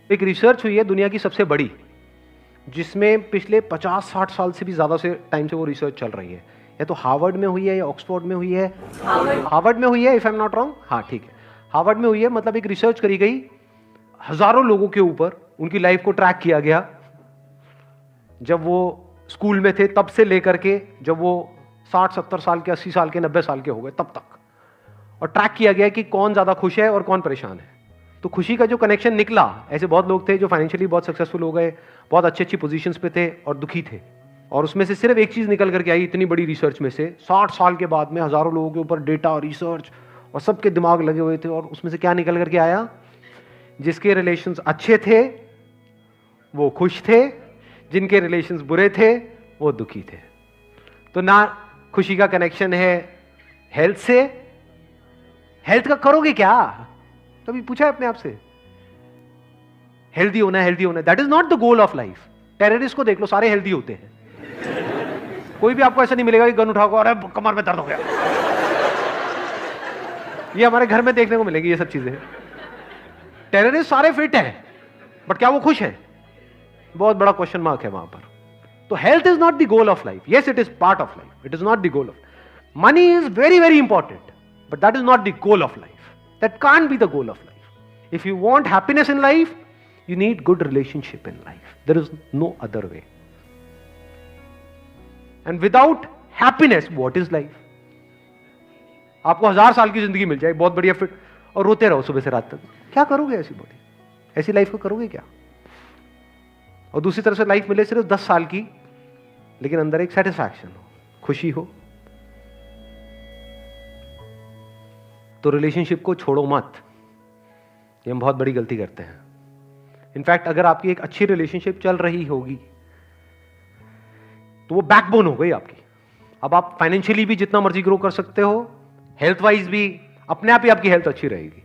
एक रिसर्च हुई है दुनिया की सबसे बड़ी, जिसमें पिछले 50-60 साल से भी ज़्यादा से टाइम से वो रिसर्च चल रही है। या तो हार्वर्ड में हुई है या ऑक्सफोर्ड में हुई है। हार्वर्ड में हुई है, if I am not wrong. हाँ ठीक है, हार्वर्ड में हुई है। मतलब एक रिसर्च करी गई, हजारों लोगों के ऊपर उनकी लाइफ को ट्रैक किया गया, जब वो स्कूल में थे तब से लेकर के जब वो 60-70 साल के, 80 साल के, 90 साल के हो गए तब तक, और ट्रैक किया गया कि कौन ज्यादा खुश है और कौन परेशान है। तो खुशी का जो कनेक्शन निकला, ऐसे बहुत लोग थे जो फाइनेंशियली बहुत सक्सेसफुल हो गए, बहुत अच्छी अच्छी पोजीशंस पे थे, और दुखी थे। और उसमें से सिर्फ एक चीज निकल करके आई इतनी बड़ी रिसर्च में से, 60 साल के बाद में हजारों लोगों के ऊपर डेटा, रिसर्च और सबके दिमाग लगे हुए थे, और उसमें से क्या निकल करके आया? जिसके रिलेशंस अच्छे थे वो खुश थे, जिनके रिलेशंस बुरे थे वो दुखी थे। तो ना खुशी का कनेक्शन है हेल्थ से। हेल्थ का करोगे क्या? कभी पूछा है अपने आप से? हेल्दी होना है, हेल्दी होना है, that is not the goal of life. Terrorist को देख लो, सारे हेल्दी होते हैं। कोई भी आपको ऐसा नहीं मिलेगा कि गन उठाओ अरे कमर में दर्द हो गया। ये हमारे घर में देखने को मिलेगी ये सब चीजें। टेररिस्ट सारे फिट हैं, बट क्या वो खुश है? बहुत बड़ा क्वेश्चन मार्क है वहां पर। तो health is not the goal of life. Yes, it is part of life, it is not the goal of. Money is very very important, but that is not the goal of life. That can't be the goal of life. If you want happiness in life, you need good relationship in life. There is no other way. And without happiness, what is life? आपको 1000 साल की जिंदगी मिल जाए, बहुत बढ़िया fit, और रोते रहो सुबह से रात तक, क्या करोगे? ऐसी बॉडी, ऐसी लाइफ को करोगे क्या? और दूसरी तरफ से लाइफ मिले सिर्फ 10 साल की, लेकिन अंदर एक सेटिस्फैक्शन हो, खुशी हो, तो रिलेशनशिप को छोड़ो मत। ये हम बहुत बड़ी गलती करते हैं। इनफैक्ट अगर आपकी एक अच्छी रिलेशनशिप चल रही होगी तो वो बैकबोन हो गई आपकी। अब आप फाइनेंशियली भी जितना मर्जी ग्रो कर सकते हो, हेल्थ वाइज भी, अपने आप ही आपकी हेल्थ अच्छी रहेगी।